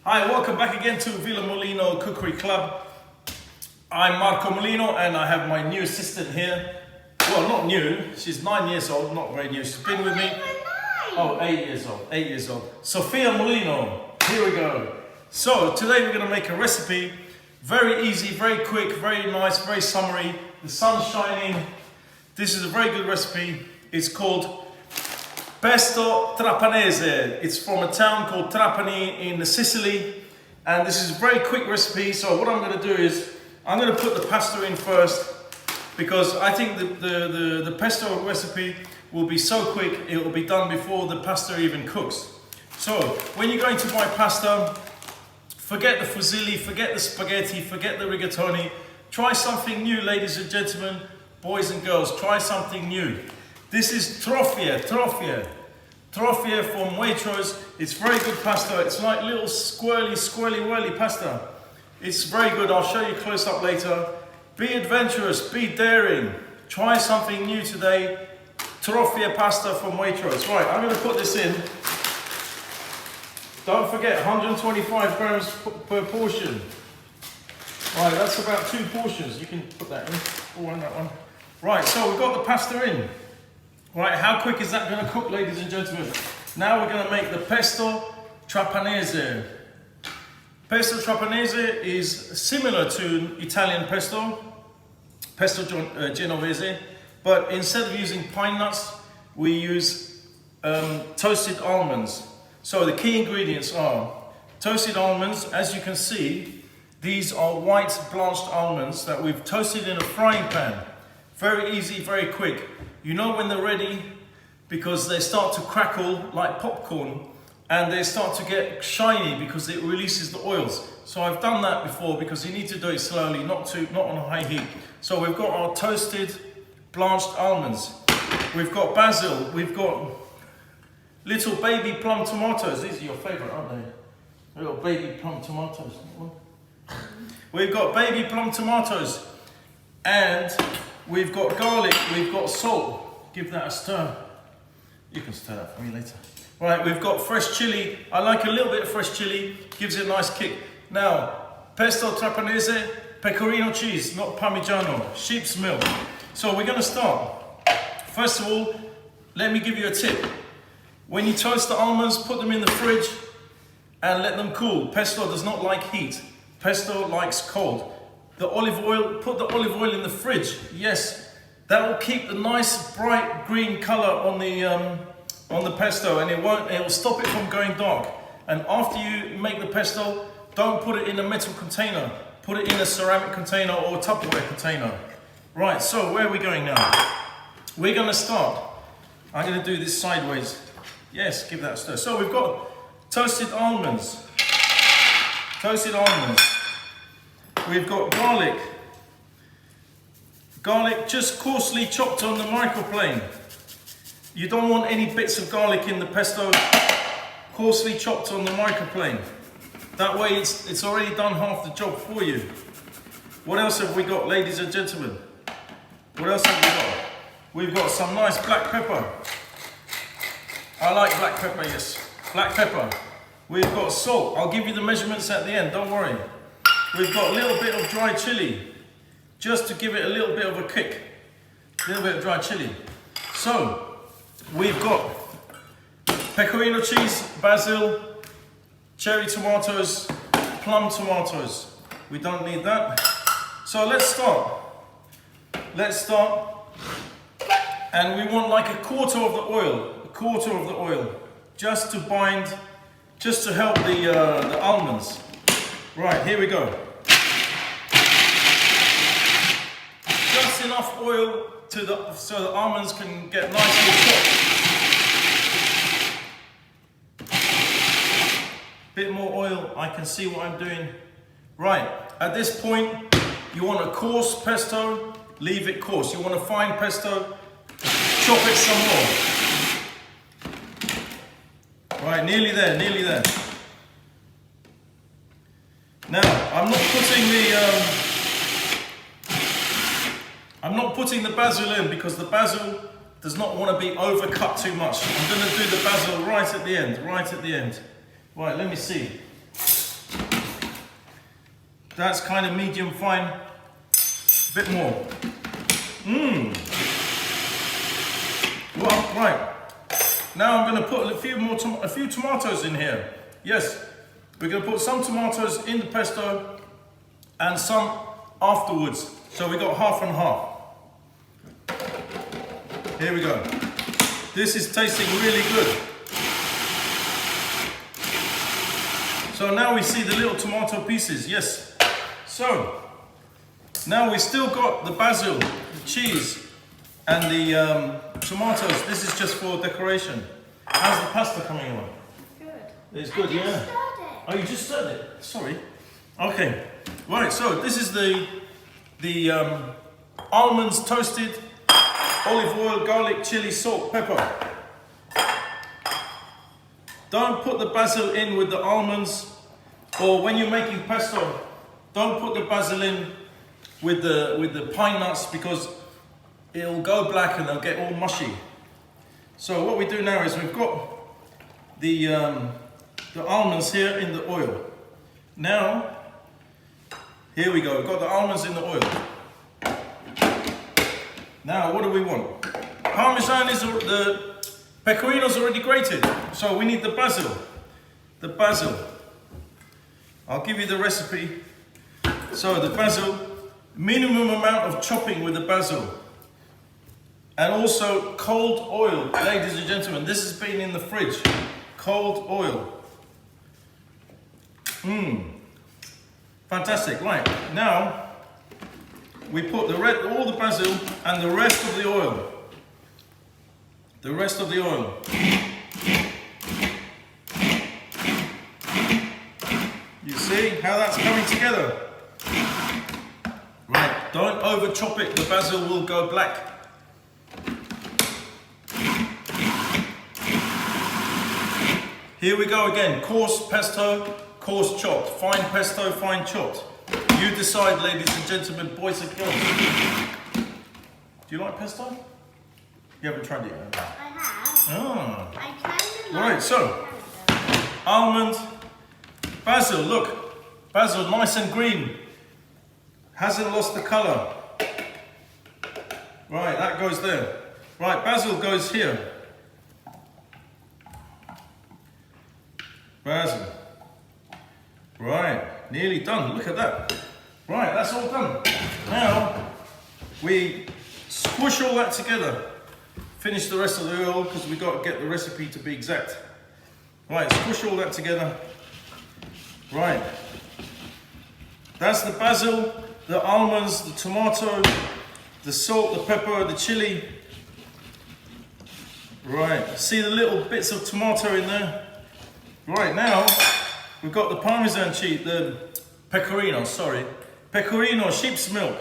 Hi, welcome back again to Villa Molino Cookery Club. I'm Marco Molino and I have my new assistant here. Well, not new, she's 9 years old, not very new. She's been with me. Oh, 8 years old, 8 years old. Sofia Molino, here we go. So today we're gonna make a recipe. Very easy, very quick, very nice, very summery. The sun's shining. This is a very good recipe. It's called Pesto Trapanese. It's from a town called Trapani in Sicily. And this is a very quick recipe. So what I'm gonna do is, I'm gonna put the pasta in first because I think the pesto recipe will be so quick, it will be done before the pasta even cooks. So when you're going to buy pasta, forget the fusilli, forget the spaghetti, forget the rigatoni. Try something new, ladies and gentlemen, boys and girls, try something new. This is Trofie from Waitrose. It's very good pasta. It's like little squirly whirly pasta. It's very good. I'll show you close up later. Be adventurous, be daring. Try something new today. Trofie pasta from Waitrose. Right, I'm gonna put this in. Don't forget, 125 grams per portion. Right, that's about 2 portions. You can put that in, or in that one. Right, so we've got the pasta in. Right, how quick is that going to cook, ladies and gentlemen? Now we're going to make the Pesto Trapanese. Pesto Trapanese is similar to Italian pesto, Pesto Genovese, but instead of using pine nuts, we use toasted almonds. So the key ingredients are toasted almonds. As you can see, these are white blanched almonds that we've toasted in a frying pan. Very easy, very quick. You know when they're ready because they start to crackle like popcorn and they start to get shiny because it releases the oils. So I've done that before because you need to do it slowly, not on a high heat. So we've got our toasted blanched almonds. We've got basil, we've got little baby plum tomatoes. These are your favorite, aren't they? Little baby plum tomatoes. We've got baby plum tomatoes and we've got garlic, we've got salt. Give that a stir. You can stir that for me later. Right, we've got fresh chili. I like a little bit of fresh chili, gives it a nice kick. Now, pesto trapanese, pecorino cheese, not parmigiano, sheep's milk. So we're gonna start. First of all, let me give you a tip. When you toast the almonds, put them in the fridge and let them cool. Pesto does not like heat. Pesto likes cold. The olive oil, put the olive oil in the fridge. Yes, that will keep the nice bright green color on the pesto, and it will stop it from going dark. And after you make the pesto, don't put it in a metal container. Put it in a ceramic container or a Tupperware container. Right, so where are we going now? We're gonna start. I'm gonna do this sideways. Yes, give that a stir. So we've got toasted almonds. Toasted almonds. We've got garlic. Garlic just coarsely chopped on the microplane. You don't want any bits of garlic in the pesto. Coarsely chopped on the microplane. That way it's already done half the job for you. What else have we got, ladies and gentlemen? What else have we got? We've got some nice black pepper. I like black pepper, yes. Black pepper. We've got salt. I'll give you the measurements at the end, don't worry. We've got a little bit of dry chili, just to give it a little bit of a kick. A little bit of dry chili. So, we've got pecorino cheese, basil, cherry tomatoes, plum tomatoes. We don't need that. So let's start. Let's start. And we want like a quarter of the oil, just to bind, just to help the almonds. Right, here we go. Just enough oil so the almonds can get nicely chopped. Bit more oil, I can see what I'm doing. Right, at this point, you want a coarse pesto, leave it coarse. You want a fine pesto, chop it some more. Right, nearly there, nearly there. Now, I'm not putting the basil in because the basil does not want to be overcut too much. I'm going to do the basil right at the end, right at the end. Right, let me see. That's kind of medium fine. A bit more. Well, right. Now I'm going to put a few tomatoes in here. Yes, we're going to put some tomatoes in the pesto and some afterwards. So we got half and half. Here we go. This is tasting really good. So now we see the little tomato pieces, yes. So, now we still got the basil, the cheese, and the tomatoes. This is just for decoration. How's the pasta coming along? Good. It's good, yeah. Stirred it. Oh, you just stirred it? Sorry. Okay. Right, so this is the almonds toasted, olive oil, garlic, chili, salt, pepper. Don't put the basil in with the almonds, or when you're making pesto, don't put the basil in with the pine nuts because it'll go black and they'll get all mushy. So what we do now is we've got the almonds here in the oil. Now, here we go. We've got the almonds in the oil. Now, what do we want? Parmesan is the pecorino's already grated, so we need the basil. The basil. I'll give you the recipe. So the basil, minimum amount of chopping with the basil. And also cold oil, ladies and gentlemen. This has been in the fridge. Cold oil. Fantastic. Right, now we put all the basil and the rest of the oil. The rest of the oil. You see how that's coming together? Right, don't over chop it, the basil will go black. Here we go again, coarse pesto, coarse chopped, fine pesto, fine chopped. You decide, ladies and gentlemen, boys and girls. Do you like pesto? You haven't tried it yet? I have. Oh. I kind of Right, like so almond, basil, look, basil nice and green, hasn't lost the colour. Right, that goes there. Right, basil goes here. Basil. Right, nearly done, look at that. Right, that's all done. Now, we squish all that together. Finish the rest of the oil because we've got to get the recipe to be exact. Right, squish all that together. Right. That's the basil, the almonds, the tomato, the salt, the pepper, the chili. Right, see the little bits of tomato in there? Right, now we've got the Parmesan cheese, the pecorino, sorry. Pecorino, sheep's milk.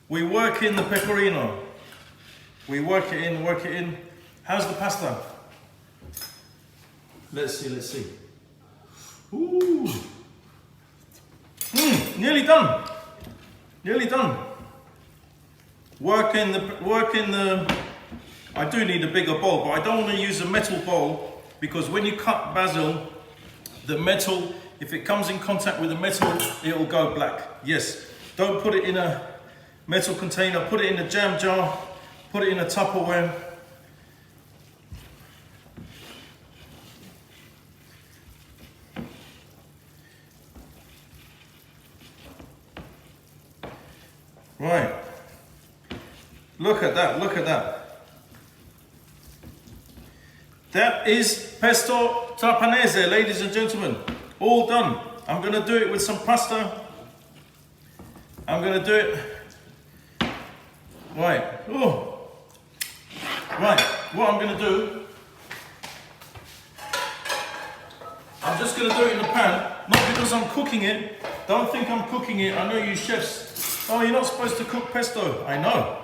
We work in the pecorino. We work it in, work it in. How's the pasta? Let's see, let's see. Ooh. Nearly done. Nearly done. Work in the, I do need a bigger bowl, but I don't want to use a metal bowl because when you cut basil, the metal, if it comes in contact with the metal, it'll go black. Yes, don't put it in a metal container, put it in a jam jar, put it in a Tupperware. Right, look at that, look at that. That is pesto trapanese, ladies and gentlemen. All done. I'm going to do it with some pasta. I'm going to do it. Right. Oh. Right. What I'm going to do, I'm just going to do it in the pan. Not because I'm cooking it. Don't think I'm cooking it. I know you chefs. Oh, you're not supposed to cook pesto. I know.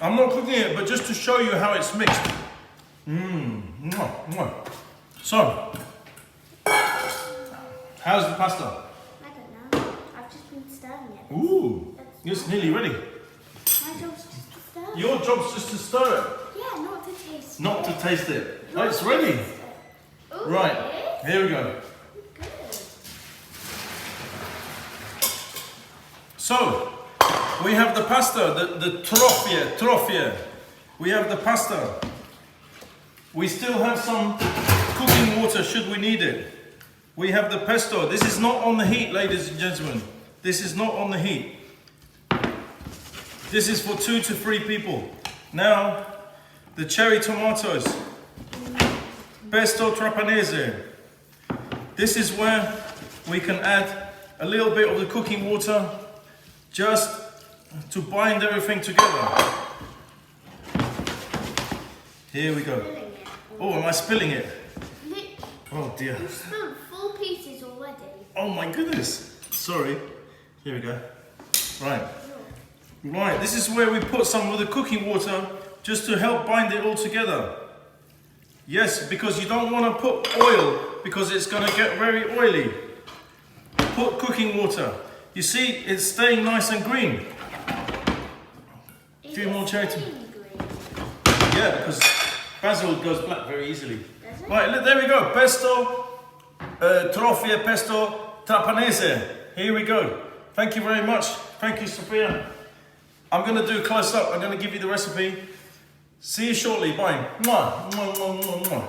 I'm not cooking it, but just to show you how it's mixed. So, how's the pasta? I don't know. I've just been stirring it. Ooh, it's nearly ready. My job's just to stir it. Your job's just to stir it. Yeah, not to taste it. Not to taste it. Oh, it's ready. Ooh, Right, it is? here we go. Good. So, we have the pasta, the trofie. We have the pasta. We still have some cooking water should we need it. We have the pesto. This is not on the heat, ladies and gentlemen. This is not on the heat. This is for 2 to 3 people. Now, the cherry tomatoes. Pesto Trapanese. This is where we can add a little bit of the cooking water just to bind everything together. Here we go. Oh, am I spilling it? Oh dear. You spilled 4 pieces already. Oh my goodness. Sorry. Here we go. Right. Right, this is where we put some of the cooking water just to help bind it all together. Yes, because you don't want to put oil because it's going to get very oily. Put cooking water. You see, it's staying nice and green. A few more cherry tomatoes. Yeah, because basil goes black very easily. Right, there we go. Pesto, Trofie, Pesto, Trapanese. Here we go. Thank you very much. Thank you, Sophia. I'm going to do a close up. I'm going to give you the recipe. See you shortly. Bye. Mwah. Mwah, mwah, mwah, mwah.